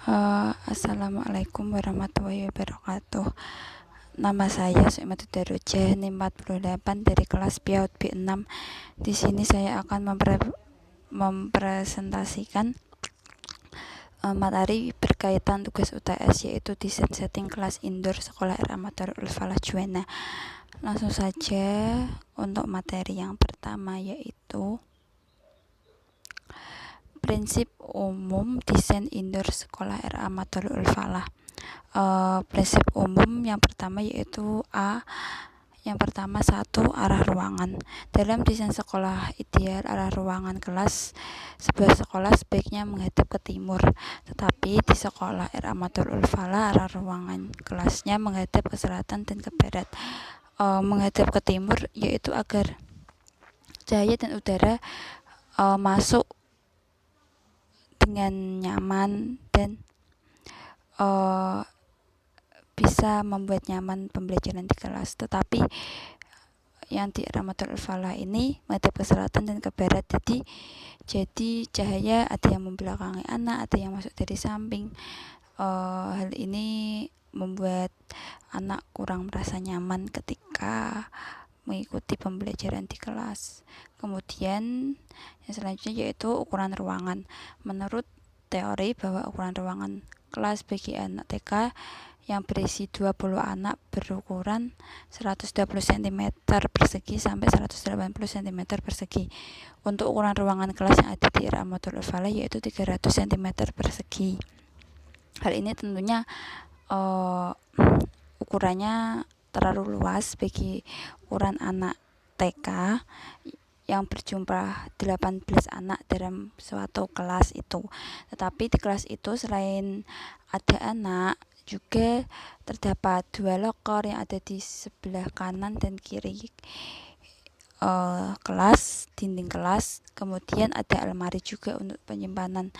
Assalamualaikum warahmatullahi wabarakatuh. Nama saya Suimatul Daroja, NIM 48 dari kelas PIAUD B6. Di sini saya akan mempresentasikan materi berkaitan tugas UTS, yaitu desain setting kelas indoor sekolah RA Madarul Falah Juwana. Langsung saja untuk materi yang pertama, yaitu prinsip umum desain indoor sekolah RA Madarul Falah. Prinsip umum yang pertama yaitu yang pertama, satu, arah ruangan. Dalam desain sekolah ideal, arah ruangan kelas sebuah sekolah sebaiknya menghadap ke timur. Tetapi di sekolah RA Madarul Falah, arah ruangan kelasnya menghadap ke selatan dan ke barat. Menghadap ke timur yaitu agar cahaya dan udara masuk dengan nyaman dan bisa membuat nyaman pembelajaran di kelas. Tetapi yang di RA Madarul Falah ini menghadap ke selatan dan ke barat, jadi cahaya ada yang membelakangi anak, ada yang masuk dari samping. Hal ini membuat anak kurang merasa nyaman ketika mengikuti pembelajaran di kelas. Kemudian yang selanjutnya yaitu ukuran ruangan. Menurut teori bahwa ukuran ruangan kelas bagi anak TK yang berisi 20 anak berukuran 120 cm persegi sampai 180 cm persegi. Untuk ukuran ruangan kelas yang ada di RA Madarul Falah yaitu 300 cm persegi. Hal ini tentunya ukurannya terlalu luas bagi ukuran anak TK yang berjumlah 18 anak dalam suatu kelas itu. Tetapi di kelas itu selain ada anak, juga terdapat 2 loker yang ada di sebelah kanan dan kiri kelas, dinding kelas. Kemudian ada almari juga untuk penyimpanan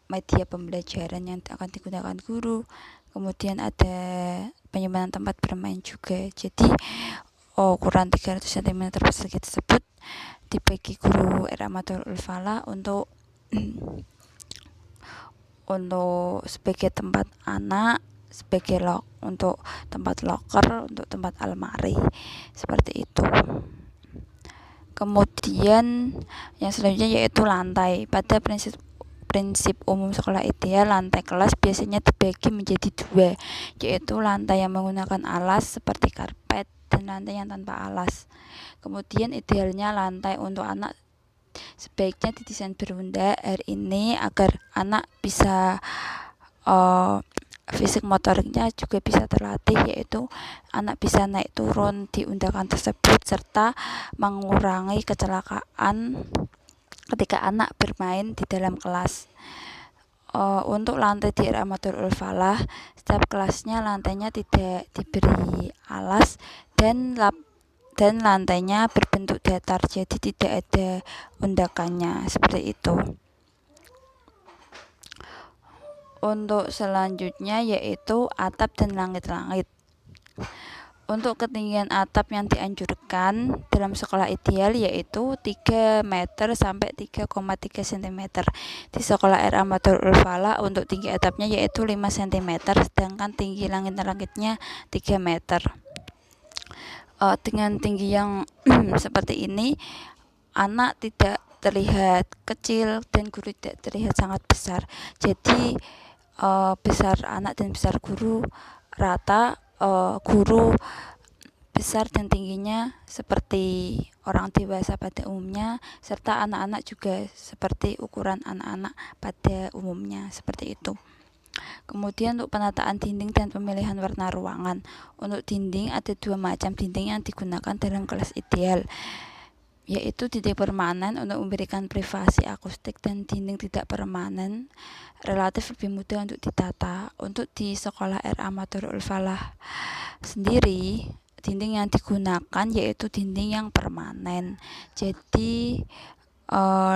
media pembelajaran yang akan digunakan guru. Kemudian ada penyimpanan tempat bermain juga. Jadi ukuran 300 cm persegi tersebut dibagi guru RA Madarul Falah untuk sebagai tempat anak, sebagai untuk tempat loker, untuk tempat almari, seperti itu. Kemudian yang selanjutnya yaitu lantai. Pada prinsip umum sekolah ideal, lantai kelas biasanya dibagi menjadi 2, yaitu lantai yang menggunakan alas seperti karpet dan lantai yang tanpa alas. Kemudian idealnya lantai untuk anak sebaiknya didesain berunda. Hari ini agar anak bisa fisik motoriknya juga bisa terlatih, yaitu anak bisa naik turun di undakan tersebut serta mengurangi kecelakaan ketika anak bermain di dalam kelas. Untuk lantai di RA Madarul Falah, setiap kelasnya lantainya tidak diberi alas dan lantainya berbentuk datar, jadi tidak ada undakannya, seperti itu. Untuk selanjutnya yaitu atap dan langit-langit. Untuk ketinggian atap yang dianjurkan dalam sekolah ideal yaitu 3 meter sampai 3,3 cm. Di sekolah RA Madarul Falah untuk tinggi atapnya yaitu 5 cm, sedangkan tinggi langit-langitnya 3 meter. Dengan tinggi yang seperti ini, anak tidak terlihat kecil dan guru tidak terlihat sangat besar. Jadi besar anak dan besar guru rata. Guru besar dan tingginya seperti orang dewasa pada umumnya, serta anak-anak juga seperti ukuran anak-anak pada umumnya, seperti itu. Kemudian untuk penataan dinding dan pemilihan warna ruangan. Untuk dinding ada 2 macam dinding yang digunakan dalam kelas ideal, yaitu dinding permanen untuk memberikan privasi akustik dan dinding tidak permanen relatif lebih mudah untuk ditata. Untuk di sekolah RA Madarul Falah sendiri, dinding yang digunakan yaitu dinding yang permanen, jadi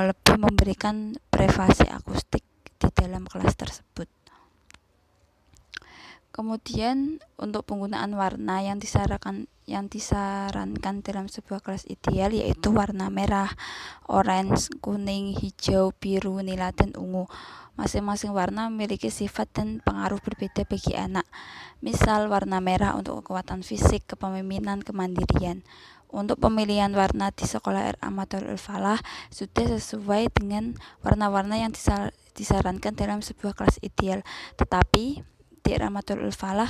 lebih memberikan privasi akustik di dalam kelas tersebut. Kemudian untuk penggunaan warna yang disarankan dalam sebuah kelas ideal yaitu warna merah, orange, kuning, hijau, biru, nila, dan ungu. Masing-masing warna memiliki sifat dan pengaruh berbeda bagi anak. Misal warna merah untuk kekuatan fisik, kepemimpinan, kemandirian. Untuk pemilihan warna di sekolah RA Madharul Falah sudah sesuai dengan warna-warna yang disarankan dalam sebuah kelas ideal. Tetapi di Rahmatul Falah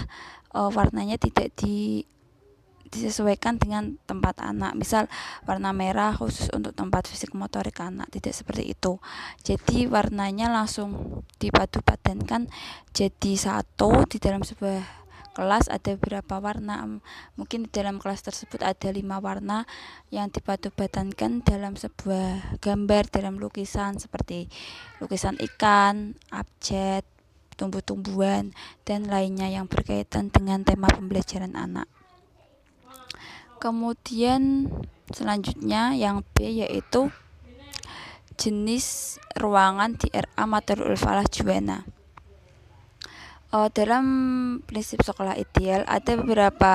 warnanya tidak disesuaikan dengan tempat anak. Misal warna merah khusus untuk tempat fisik motorik anak, tidak seperti itu. Jadi warnanya langsung dipadu-padankan jadi satu. Di dalam sebuah kelas ada beberapa warna, mungkin di dalam kelas tersebut ada 5 warna yang dipadu-padankan dalam sebuah gambar, dalam lukisan seperti lukisan ikan, abjad, tumbuh-tumbuhan, dan lainnya yang berkaitan dengan tema pembelajaran anak. Kemudian selanjutnya yang B yaitu jenis ruangan di RA Madharul Falah Juwana. Dalam prinsip sekolah ideal ada beberapa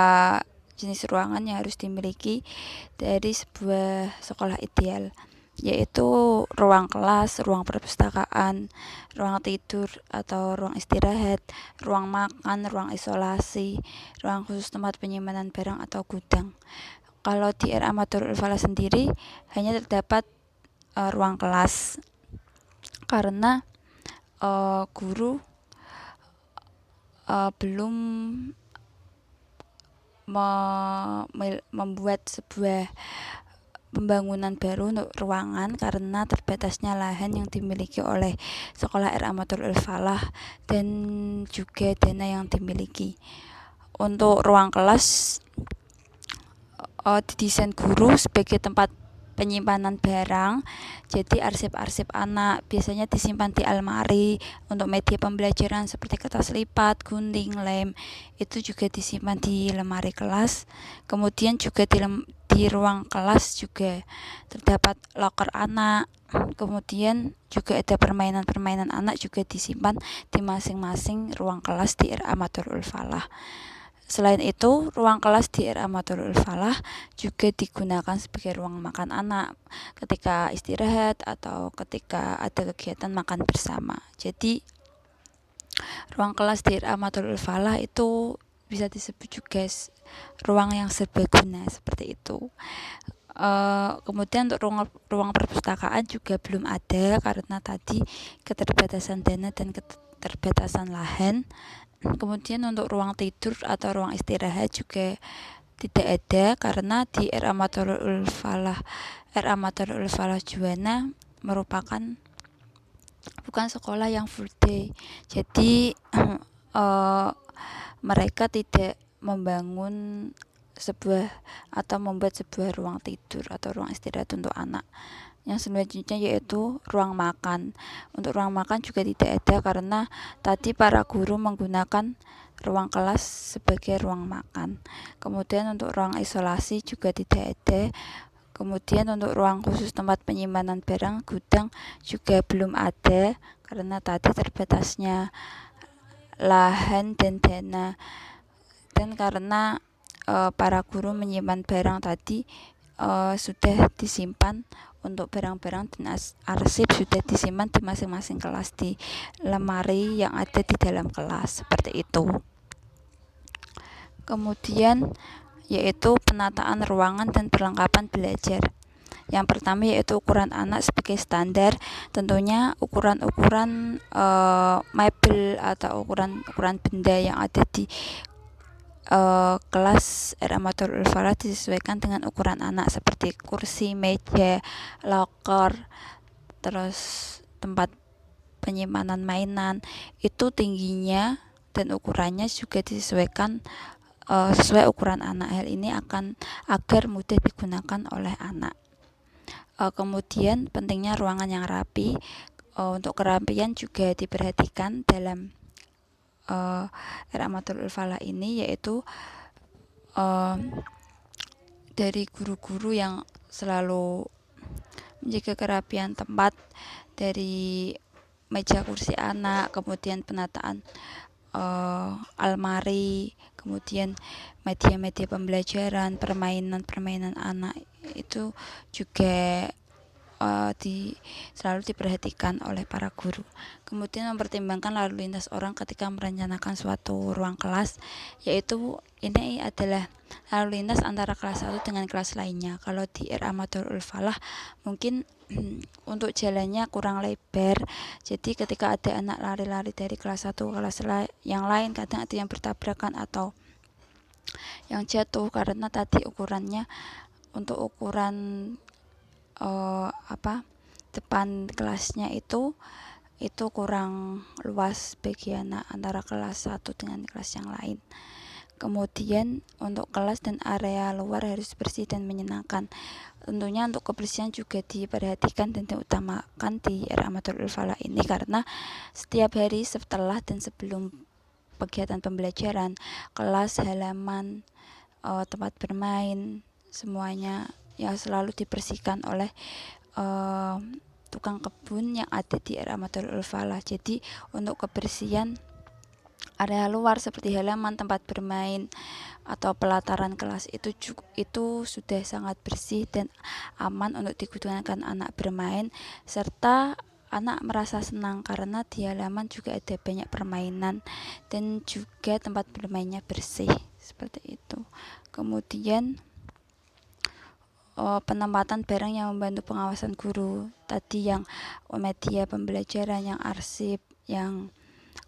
jenis ruangan yang harus dimiliki dari sebuah sekolah ideal, yaitu ruang kelas, ruang perpustakaan, ruang tidur atau ruang istirahat, ruang makan, ruang isolasi, ruang khusus tempat penyimpanan barang atau gudang. Kalau di RA Madharul Falah sendiri hanya terdapat ruang kelas karena guru belum membuat sebuah pembangunan baru untuk ruangan karena terbatasnya lahan yang dimiliki oleh sekolah RA Madharul Falah dan juga dana yang dimiliki. Untuk ruang kelas didesain guru sebagai tempat penyimpanan barang, jadi arsip-arsip anak biasanya disimpan di almari. Untuk media pembelajaran seperti kertas lipat, gunting, lem itu juga disimpan di lemari kelas. Kemudian juga di ruang kelas juga terdapat loker anak, kemudian juga ada permainan-permainan anak juga disimpan di masing-masing ruang kelas di RA Madharul Falah. Selain itu, ruang kelas di RA Madharul Falah juga digunakan sebagai ruang makan anak ketika istirahat atau ketika ada kegiatan makan bersama. Jadi, ruang kelas di RA Madharul Falah itu bisa disebut juga ruang yang serbaguna seperti itu. Kemudian untuk ruang perpustakaan juga belum ada karena tadi keterbatasan dana dan keterbatasan lahan. Kemudian untuk ruang tidur atau ruang istirahat juga tidak ada karena di RA Madharul Falah Juwana merupakan bukan sekolah yang full day. Jadi mereka tidak membangun sebuah atau membuat sebuah ruang tidur atau ruang istirahat untuk anak. Yang selanjutnya yaitu ruang makan. Untuk ruang makan juga tidak ada karena tadi para guru menggunakan ruang kelas sebagai ruang makan. Kemudian untuk ruang isolasi juga tidak ada. Kemudian untuk ruang khusus tempat penyimpanan barang gudang juga belum ada karena tadi terbatasnya lahan dan dana, dan karena para guru menyimpan barang tadi sudah disimpan. Untuk barang-barang dan arsip sudah disimpan di masing-masing kelas di lemari yang ada di dalam kelas seperti itu. Kemudian yaitu penataan ruangan dan perlengkapan belajar. Yang pertama yaitu ukuran anak sebagai standar. Tentunya ukuran-ukuran mebel atau ukuran benda yang ada di kelas RA Madharul Falah disesuaikan dengan ukuran anak seperti kursi, meja, loker, terus tempat penyimpanan mainan itu tingginya dan ukurannya juga disesuaikan sesuai ukuran anak. Hal ini akan agar mudah digunakan oleh anak. Kemudian pentingnya ruangan yang rapi. Untuk kerapian juga diperhatikan dalam RA Madharul Falah ini, yaitu dari guru-guru yang selalu menjaga kerapian tempat, dari meja kursi anak, kemudian penataan almari, kemudian media-media pembelajaran, permainan-permainan anak itu juga selalu diperhatikan oleh para guru. Kemudian mempertimbangkan lalu lintas orang ketika merencanakan suatu ruang kelas, yaitu ini adalah lalu lintas antara kelas 1 dengan kelas lainnya. Kalau di RA Madhurul Falah mungkin untuk jalannya kurang lebar, jadi ketika ada anak lari-lari dari kelas 1 ke kelas yang lain, kadang ada yang bertabrakan atau yang jatuh karena tadi ukurannya, untuk ukuran depan kelasnya itu kurang luas bagi anak antara kelas 1 dengan kelas yang lain. Kemudian untuk kelas dan area luar harus bersih dan menyenangkan. Tentunya untuk kebersihan juga diperhatikan dan diutamakan di RA Madhurul Falah ini, karena setiap hari setelah dan sebelum kegiatan pembelajaran, kelas, halaman, tempat bermain, semuanya ya selalu dibersihkan oleh tukang kebun yang ada di RA Madhurul Falah. Jadi untuk kebersihan area luar seperti halaman, tempat bermain, atau pelataran kelas itu sudah sangat bersih dan aman untuk digunakan anak bermain, serta anak merasa senang karena di halaman juga ada banyak permainan dan juga tempat bermainnya bersih, seperti itu. Kemudian penempatan barang yang membantu pengawasan guru tadi, yang media pembelajaran, yang arsip, yang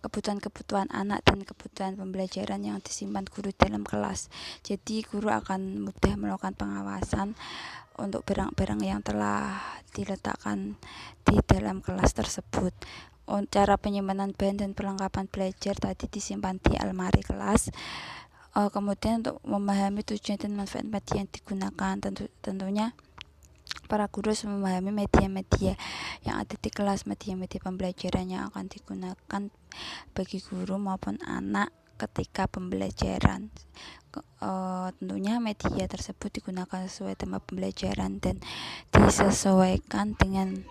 kebutuhan-kebutuhan anak dan kebutuhan pembelajaran yang disimpan guru dalam kelas. Jadi guru akan mudah melakukan pengawasan untuk barang-barang yang telah diletakkan di dalam kelas tersebut. Cara penyimpanan bahan dan perlengkapan belajar tadi disimpan di almari kelas. Kemudian untuk memahami tujuan dan manfaat media yang digunakan, tentunya para guru harus memahami media-media yang ada di kelas, media-media pembelajaran yang akan digunakan bagi guru maupun anak ketika pembelajaran. Tentunya media tersebut digunakan sesuai tema pembelajaran dan disesuaikan dengan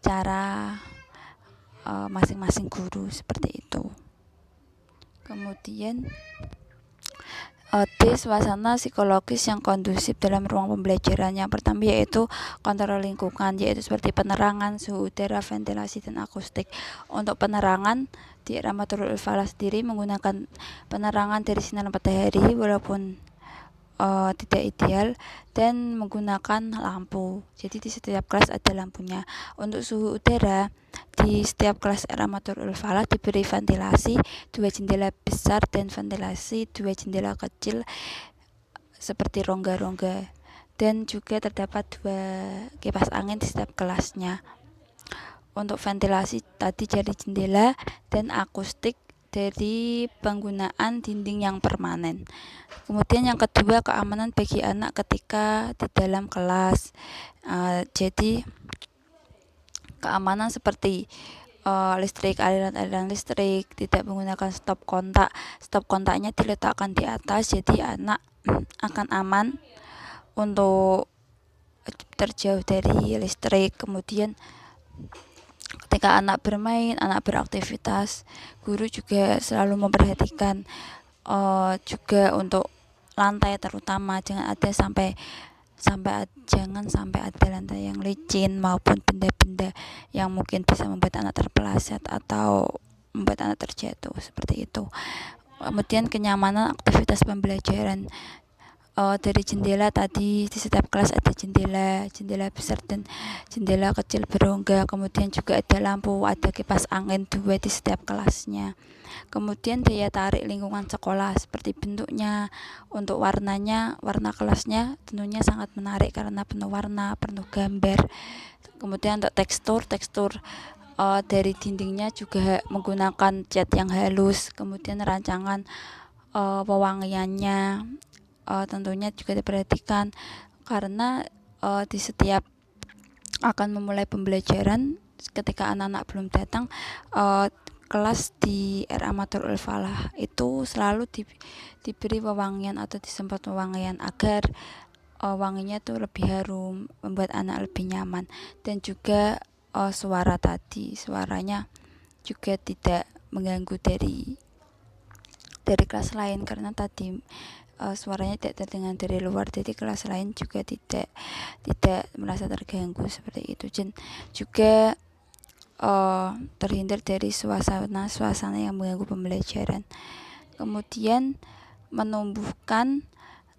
cara masing-masing guru, seperti itu. Kemudian suasana psikologis yang kondusif dalam ruang pembelajaran. Yang pertama yaitu kontrol lingkungan, yaitu seperti penerangan, suhu udara, ventilasi, dan akustik. Untuk penerangan, di RA Madhurul Falah sendiri menggunakan penerangan dari sinar matahari walaupun tidak ideal, dan menggunakan lampu. Jadi di setiap kelas ada lampunya. Untuk suhu udara, di setiap kelas RA Madhurul Falah diberi ventilasi 2 jendela besar dan ventilasi 2 jendela kecil seperti rongga-rongga, dan juga terdapat 2 kipas angin di setiap kelasnya. Untuk ventilasi tadi dari jendela, dan akustik dari penggunaan dinding yang permanen. Kemudian yang kedua, keamanan bagi anak ketika di dalam kelas. Jadi keamanan seperti listrik, aliran listrik, tidak menggunakan stop kontak. Stop kontaknya diletakkan di atas, jadi anak akan aman untuk terjauh dari listrik. Kemudian ketika anak bermain, anak beraktivitas, guru juga selalu memperhatikan juga untuk lantai, terutama jangan sampai ada lantai yang licin maupun benda-benda yang mungkin bisa membuat anak terpeleset atau membuat anak terjatuh, seperti itu. Kemudian kenyamanan aktivitas pembelajaran. Dari jendela tadi, di setiap kelas ada jendela besar dan jendela kecil berongga. Kemudian juga ada lampu, ada kipas angin 2 di setiap kelasnya. Kemudian daya tarik lingkungan sekolah seperti bentuknya, untuk warnanya, warna kelasnya tentunya sangat menarik karena penuh warna, penuh gambar. Kemudian untuk tekstur dari dindingnya juga menggunakan cat yang halus. Kemudian rancangan pewangiannya tentunya juga diperhatikan, karena di setiap akan memulai pembelajaran, ketika anak-anak belum datang, kelas di RA Madhurul Falah itu selalu diberi wewangian atau disemprot wewangian agar wanginya itu lebih harum, membuat anak lebih nyaman. Dan juga suaranya juga tidak mengganggu dari kelas lain, karena tadi suaranya tidak terdengar dari luar, jadi kelas lain juga tidak merasa terganggu seperti itu. Dan juga terhindar dari suasana yang mengganggu pembelajaran. Kemudian menumbuhkan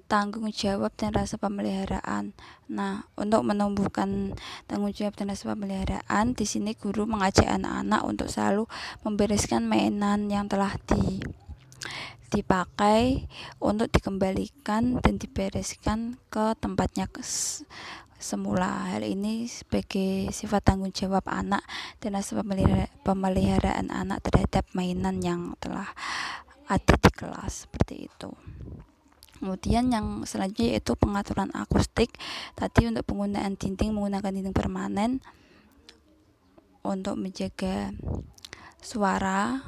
tanggung jawab dan rasa pemeliharaan. Nah, untuk menumbuhkan tanggung jawab dan rasa pemeliharaan, di sini guru mengajak anak-anak untuk selalu membereskan mainan yang telah dipakai untuk dikembalikan dan dibereskan ke tempatnya semula. Hal ini sebagai sifat tanggung jawab anak dan rasa pemeliharaan anak terhadap mainan yang telah ada di kelas, seperti itu. Kemudian yang selanjutnya yaitu pengaturan akustik. Tadi untuk penggunaan dinding menggunakan dinding permanen untuk menjaga suara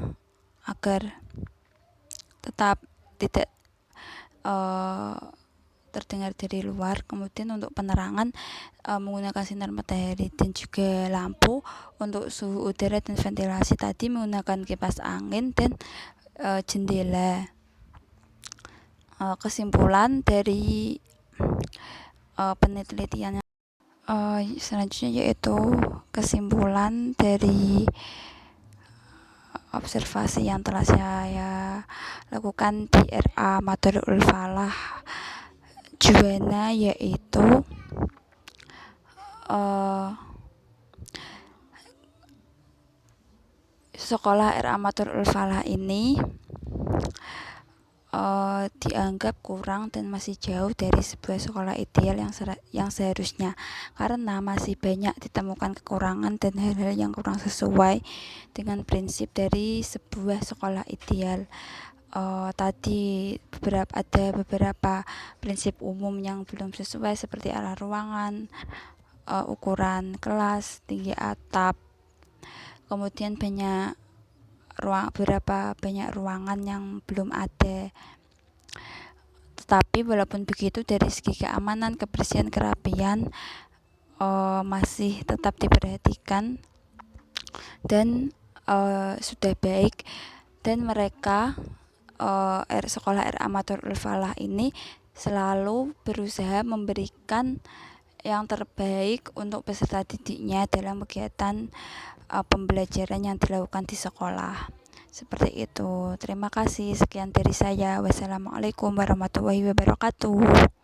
agar tetap tidak terdengar dari luar. Kemudian untuk penerangan menggunakan sinar matahari dan juga lampu. Untuk suhu udara dan ventilasi tadi menggunakan kipas angin dan jendela. Kesimpulan dari penelitian selanjutnya yaitu kesimpulan dari observasi yang telah saya lakukan di RA Madorul Falah Juwana, yaitu sekolah RA Madorul Falah ini dianggap kurang dan masih jauh dari sebuah sekolah ideal yang seharusnya, karena masih banyak ditemukan kekurangan dan hal-hal yang kurang sesuai dengan prinsip dari sebuah sekolah ideal. Tadi ada beberapa prinsip umum yang belum sesuai, seperti arah ruangan, ukuran kelas, tinggi atap, kemudian banyak ruangan yang belum ada. Tetapi walaupun begitu, dari segi keamanan, kebersihan, kerapian masih tetap diperhatikan dan sudah baik. Dan mereka sekolah RA Madorul Falah ini selalu berusaha memberikan yang terbaik untuk peserta didiknya dalam kegiatan pembelajaran yang dilakukan di sekolah. Seperti itu. Terima kasih. Sekian dari saya. Wassalamualaikum warahmatullahi wabarakatuh.